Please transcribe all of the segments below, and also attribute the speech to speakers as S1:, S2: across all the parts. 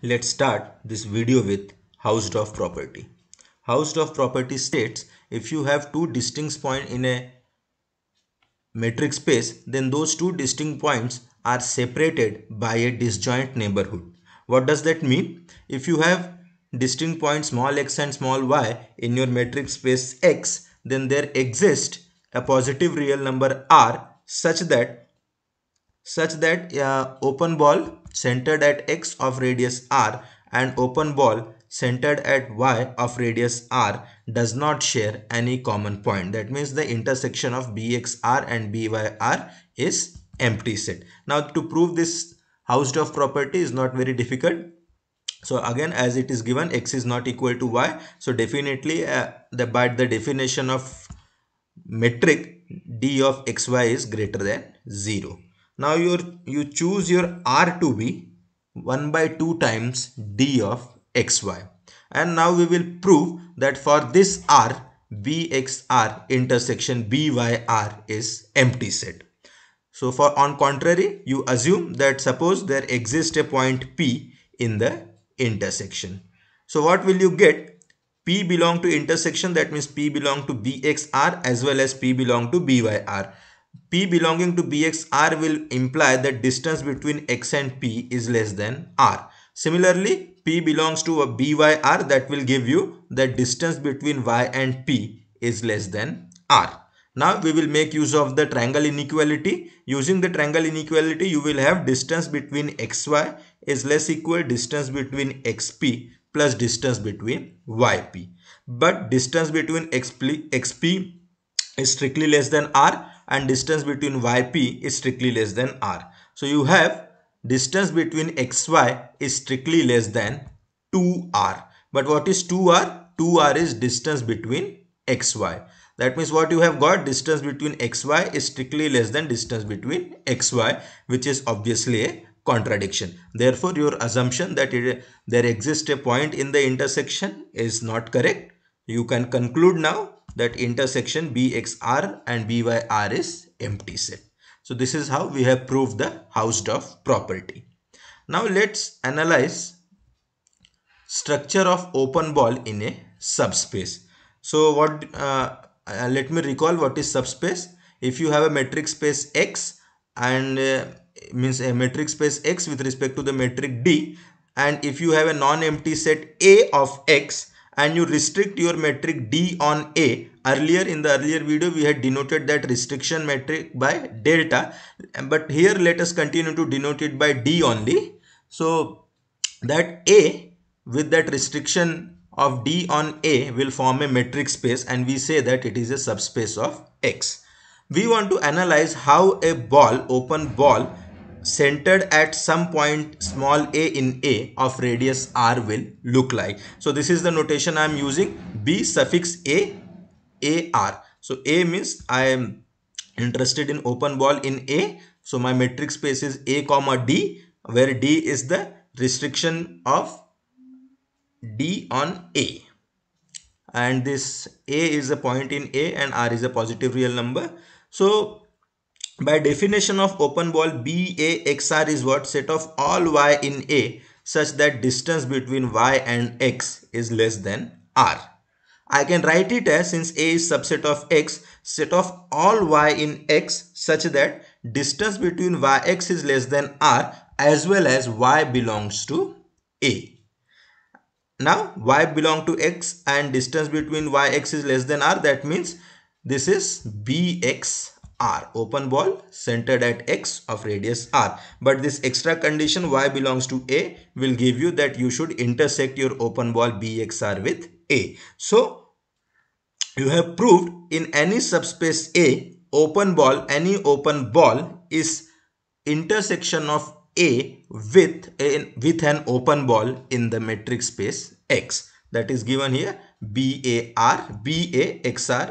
S1: Let's start this video with Hausdorff property. Hausdorff property states if you have two distinct points in a metric space, then those two distinct points are separated by a disjoint neighborhood. What does that mean? If you have distinct points small x and small y in your metric space X, then there exists a positive real number R such that open ball centered at x of radius r and open ball centered at y of radius r does not share any common point. That means the intersection of bxr and byr is empty set. Now to prove this Hausdorff property is not very difficult. So again, as it is given, x is not equal to y, so definitely by the definition of metric, d of xy is greater than 0. Now you choose your r to be 1 by 2 times d of xy, and now we will prove that for this r, bxr intersection byr is empty set. So for on contrary, you assume that suppose there exists a point P in the intersection. So what will you get? P belong to intersection, that means P belong to BXR as well as P belong to BYR. P belonging to BXR will imply that distance between X and P is less than R. Similarly, P belongs to a BYR, that will give you that distance between Y and P is less than R. Now we will make use of the triangle inequality. Using the triangle inequality, you will have distance between xy is less equal distance between xp plus distance between yp. But distance between xp is strictly less than r and distance between yp is strictly less than r. So you have distance between xy is strictly less than 2r. But what is 2r? 2r is distance between xy. That means what you have got, distance between xy is strictly less than distance between xy, which is obviously a contradiction. Therefore, your assumption that there exists a point in the intersection is not correct. You can conclude now that intersection bxr and byr is empty set. So this is how we have proved the Hausdorff property. Now let's analyze structure of open ball in a subspace. So let me recall what is subspace. If you have a metric space X and means a metric space X with respect to the metric D, and if you have a non-empty set A of X and you restrict your metric D on A, earlier in the earlier video we had denoted that restriction metric by delta, but here let us continue to denote it by D only. So that A with that restriction of D on A will form a metric space, and we say that it is a subspace of X. We want to analyze how a ball, open ball centered at some point small a in A of radius R will look like. So this is the notation I am using, B suffix A, AR. So A means I am interested in open ball in A. So my metric space is A comma D, where D is the restriction of D on A, and this A is a point in A and R is a positive real number. So by definition of open ball, BAXR is what? Set of all Y in A such that distance between Y and X is less than R. I can write it as, since A is subset of X, set of all Y in X such that distance between Yx is less than R as well as Y belongs to A. Now y belong to x and distance between yx is less than r, that means this is bxr, open ball centered at x of radius r. But this extra condition y belongs to a will give you that you should intersect your open ball bxr with a. So you have proved in any subspace A, any open ball is intersection of A with an open ball in the metric space X. That is given here, BAXR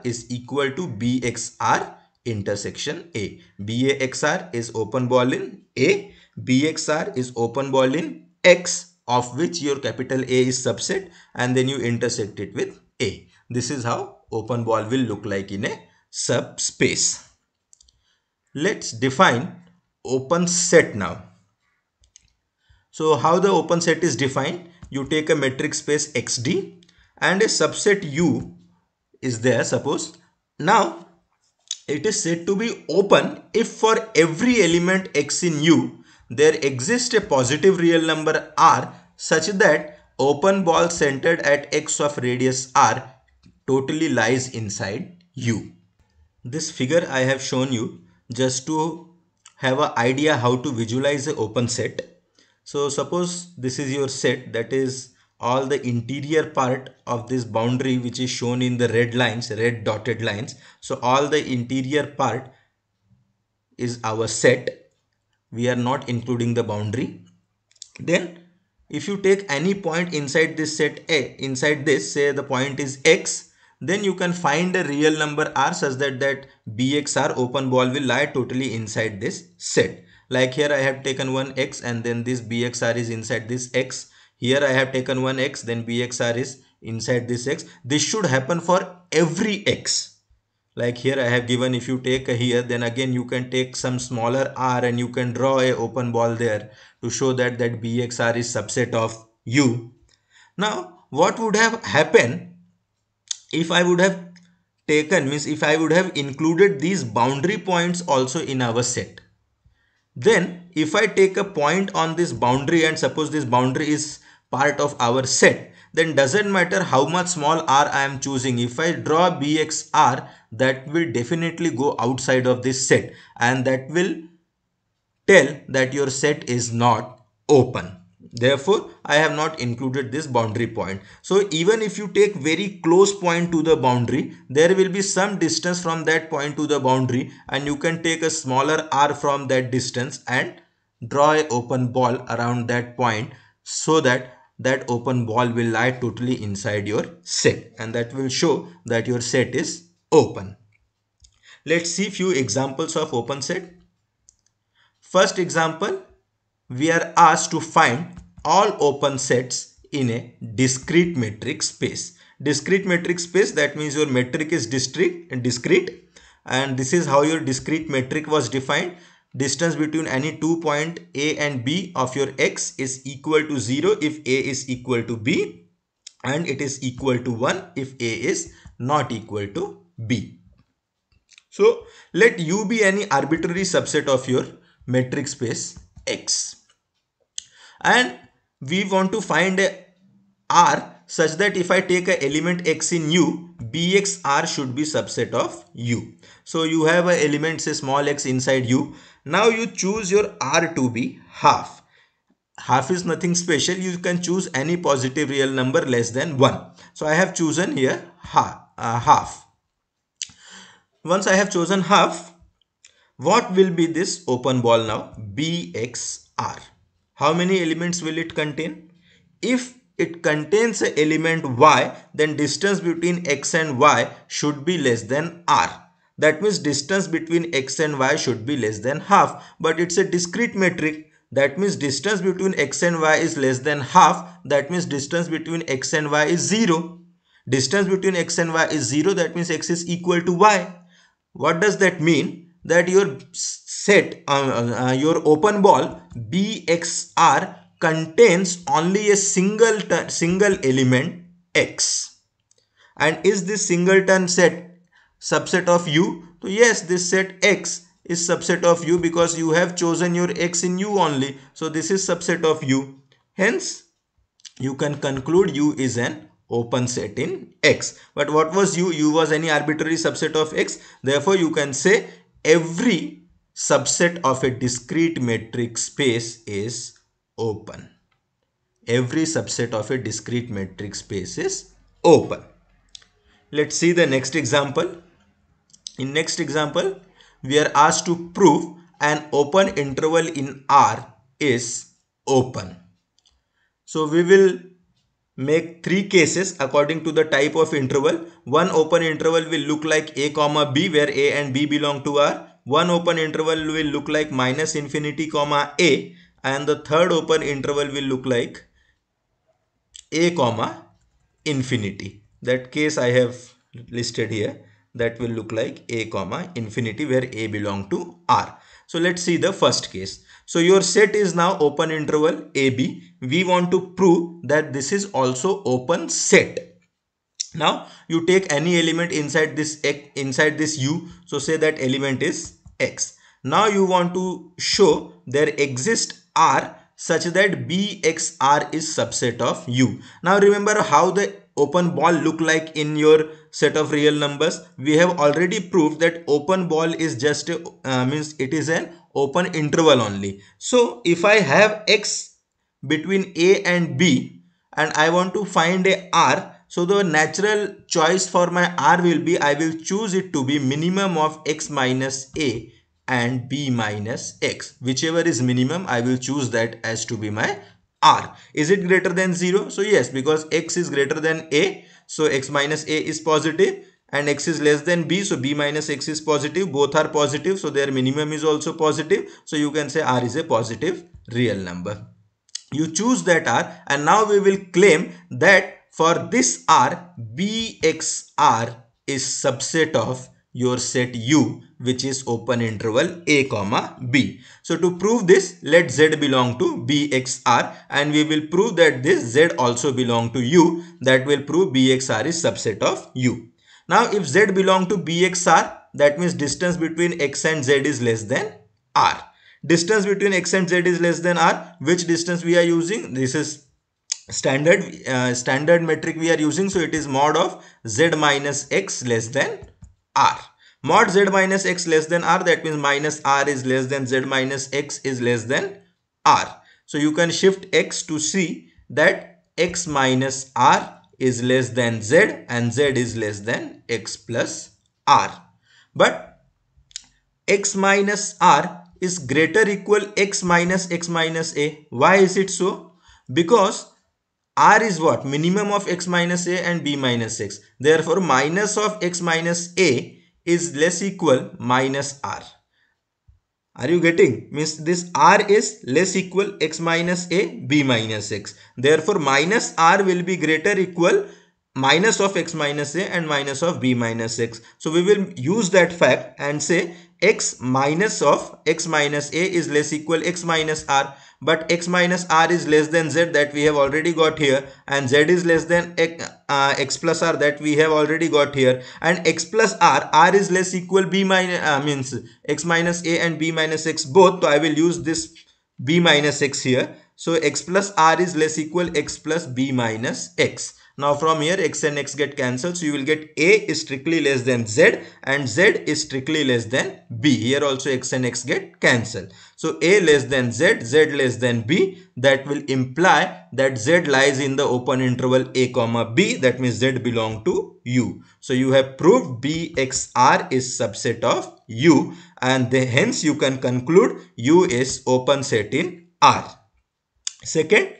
S1: is equal to BXR intersection A. BAXR is open ball in A, BXR is open ball in X, of which your capital A is subset, and then you intersect it with A. This is how open ball will look like in a subspace. Let's define open set now. So how the open set is defined? You take a metric space XD and a subset U is there, suppose. Now it is said to be open if for every element X in U there exists a positive real number R such that open ball centered at X of radius R totally lies inside U. This figure I have shown you just to have an idea how to visualize an open set. So suppose this is your set, that is all the interior part of this boundary which is shown in the red lines, red dotted lines. So all the interior part is our set. We are not including the boundary. Then if you take any point inside this set A, inside this, say the point is X, then you can find a real number R such that BXR open ball will lie totally inside this set. Like here I have taken one X and then this BXR is inside this X. Here I have taken one X, then BXR is inside this X. This should happen for every X. Like here I have given, if you take a here, then again you can take some smaller R and you can draw a open ball there to show that BXR is subset of U. Now what would have happened if I would have taken, means if I would have included these boundary points also in our set? Then if I take a point on this boundary and suppose this boundary is part of our set, then doesn't matter how much small r I am choosing. If I draw BXR, that will definitely go outside of this set and that will tell that your set is not open. Therefore, I have not included this boundary point. So even if you take very close point to the boundary, there will be some distance from that point to the boundary and you can take a smaller r from that distance and draw an open ball around that point so that open ball will lie totally inside your set and that will show that your set is open. Let's see few examples of open set. First example, we are asked to find all open sets in a discrete metric space. Discrete metric space, that means your metric is discrete, and this is how your discrete metric was defined. Distance between any 2 point A and B of your X is equal to 0 if A is equal to B and it is equal to 1 if A is not equal to B. So let U be any arbitrary subset of your metric space X, and we want to find a R such that if I take an element X in U, BXR should be subset of U. So you have an element, say small x inside U. Now you choose your R to be half. Half is nothing special. You can choose any positive real number less than 1. So I have chosen here half. Once I have chosen half, what will be this open ball now? BXR. How many elements will it contain? If it contains an element Y, then distance between X and Y should be less than R. That means distance between X and Y should be less than half. But it's a discrete metric. That means distance between X and Y is less than half. That means distance between X and Y is 0. Distance between X and Y is 0. That means X is equal to Y. What does that mean? That your set, your open ball BXR contains only a single element X. And is this singleton set subset of U? So yes, this set X is subset of U because you have chosen your X in U only. So this is subset of U. Hence, you can conclude U is an open set in X. But what was U? U was any arbitrary subset of X. Therefore, you can say every subset of a discrete metric space is open. Every subset of a discrete metric space is open. Let's see the next example. In next example, we are asked to prove an open interval in R is open. So we will make 3 cases according to the type of interval. One open interval will look like A comma B, where A and B belong to R. One open interval will look like minus infinity comma A, and the third open interval will look like A comma infinity. That case I have listed here. That will look like A comma infinity, where A belong to R. So let's see the first case. So your set is now open interval AB. We want to prove that this is also open set. Now you take any element inside this U. So say that element is X. Now you want to show there exists R such that BXR is subset of U. Now remember how the open ball look like in your set of real numbers. We have already proved that open ball is just means it is an open interval only. So if I have X between A and B and I want to find a R, so the natural choice for my R will be, I will choose it to be minimum of X minus A and B minus X. Whichever is minimum, I will choose that as to be my R. Is it greater than 0? So yes, because X is greater than A, so X minus A is positive, and X is less than B, so B minus X is positive. Both are positive, so their minimum is also positive. So you can say R is a positive real number. You choose that R, and now we will claim that for this R, BXR is subset of your set U, which is open interval A comma B. So to prove this, let Z belong to BXR, and we will prove that this Z also belong to U. That will prove BXR is subset of U. Now if Z belong to BXR, that means distance between X and Z is less than R. Distance between X and Z is less than R. Which distance we are using? This is standard metric we are using, so it is mod of Z minus X less than R. Mod Z minus X less than R, that means minus R is less than Z minus X is less than R. So you can shift X to see that X minus R is less than Z and Z is less than X plus R. But X minus R is greater equal X minus A. Why is it so? Because R is what? Minimum of X minus A and B minus X. Therefore, minus of X minus A is less equal minus R. Are you getting? Means this R is less equal X minus A, B minus X. Therefore, minus R will be greater equal minus of X minus A and minus of B minus X. So we will use that fact and say X minus of X minus A is less equal X minus R. But X minus R is less than Z, that we have already got here, and Z is less than X plus R, that we have already got here, and X plus R is less equal B minus means X minus A and B minus X both. So I will use this B minus X here. So X plus R is less equal X plus B minus X. Now from here X and X get cancelled, so you will get A is strictly less than Z and Z is strictly less than B. Here also X and X get cancelled. So A less than Z, Z less than B, that will imply that Z lies in the open interval A comma B, that means Z belong to U. So you have proved BXR is subset of U, and hence you can conclude U is open set in R. Second,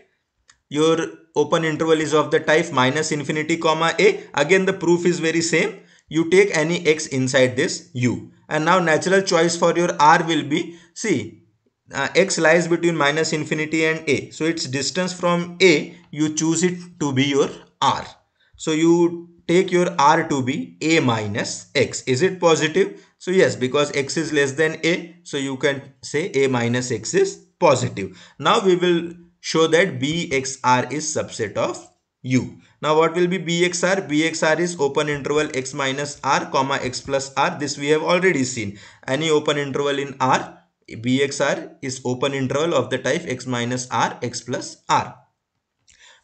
S1: your open interval is of the type minus infinity comma A. Again the proof is very same. You take any X inside this U, and now natural choice for your R will be, see, X lies between minus infinity and A. So its distance from A, you choose it to be your R. So you take your R to be A minus X. Is it positive? So yes, because X is less than A, so you can say A minus X is positive. Now we will show that BXR is subset of U. Now what will be BXR? BXR is open interval X minus R comma X plus R. This we have already seen. Any open interval in R, BXR is open interval of the type X minus R, X plus R.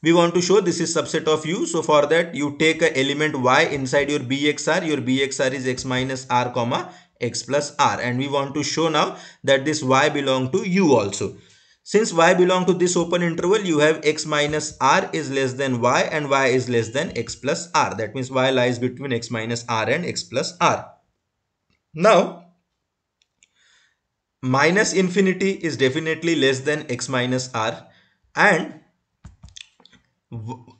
S1: We want to show this is subset of U. So for that you take a element Y inside your BXR. Your BXR is X minus R comma X plus R. And we want to show now that this Y belong to U also. Since Y belong to this open interval, you have X minus R is less than Y and Y is less than X plus R. That means Y lies between X minus R and X plus R. Now, minus infinity is definitely less than X minus R, and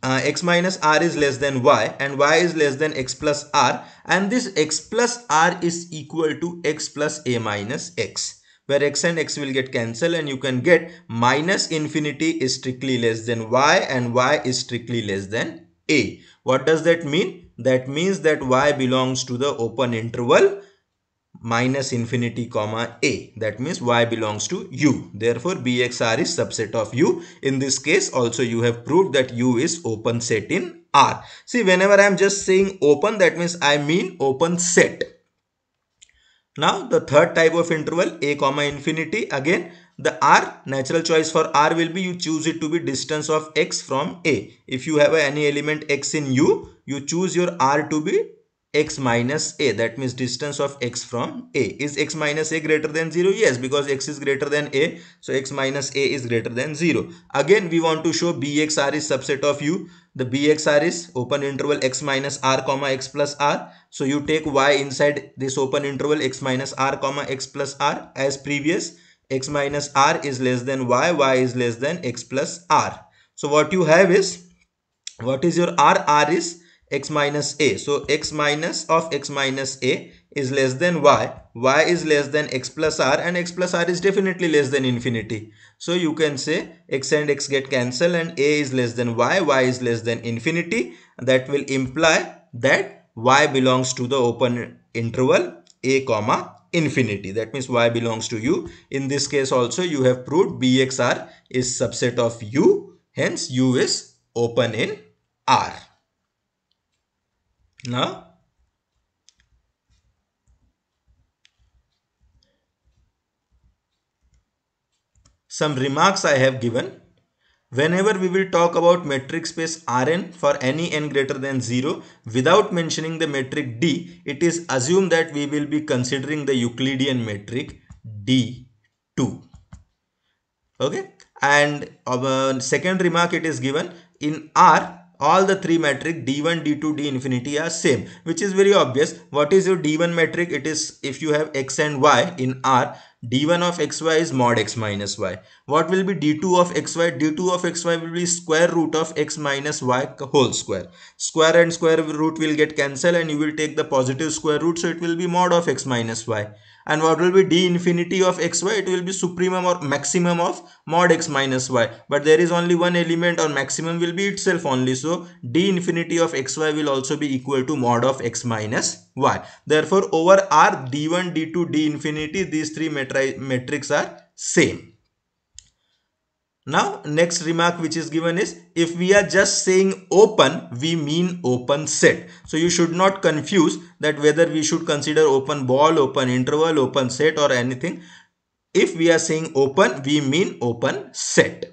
S1: X minus R is less than Y and Y is less than X plus R, and this X plus R is equal to X plus A minus X, where X and X will get cancelled, and you can get minus infinity is strictly less than Y and Y is strictly less than A. What does that mean? That means that Y belongs to the open interval minus infinity comma a. That means y belongs to u. Therefore, Bxr is subset of u. In this case also you have proved that u is open set in R. See, whenever I am just saying open, that means I mean open set. Now the third type of interval, a comma infinity, again the R, natural choice for R will be you choose it to be distance of x from a. If you have any element x in u, you choose your R to be x minus a, that means distance of x from a. Is x minus a greater than 0? Yes, because x is greater than a, so x minus a is greater than 0. Again we want to show Bxr is subset of u. The Bxr is open interval x minus r comma x plus r. So you take y inside this open interval x minus r comma x plus r as previous. X minus r is less than y is less than x plus r. So what you have is, what is your r? R is x minus a. So x minus of x minus a is less than y is less than x plus r, and x plus r is definitely less than infinity. So you can say x and x get cancelled and a is less than y is less than infinity. That will imply that y belongs to the open interval a comma infinity. That means y belongs to u. In this case also you have proved Bxr is subset of u, hence u is open in R. Now some remarks I have given. Whenever we will talk about metric space Rn for any n greater than 0 without mentioning the metric D, it is assumed that we will be considering the Euclidean metric D2. Okay, and second remark, it is given in R all the three metric D1, D2, D infinity are same, which is very obvious. What is your D1 metric? It is if you have x and y in R, D1 of xy is mod x minus y. What will be D2 of xy? D2 of xy will be square root of x minus y whole square. Square and square root will get cancelled and you will take the positive square root, so it will be mod of x minus y. And what will be d infinity of xy? It will be supremum or maximum of mod x minus y. But there is only one element, or maximum will be itself only. So d infinity of xy will also be equal to mod of x minus y. Therefore over R, d1, d2, d infinity, these three metrics are same. Now next remark which is given is, if we are just saying open, we mean open set. So you should not confuse that whether we should consider open ball, open interval, open set or anything. If we are saying open, we mean open set.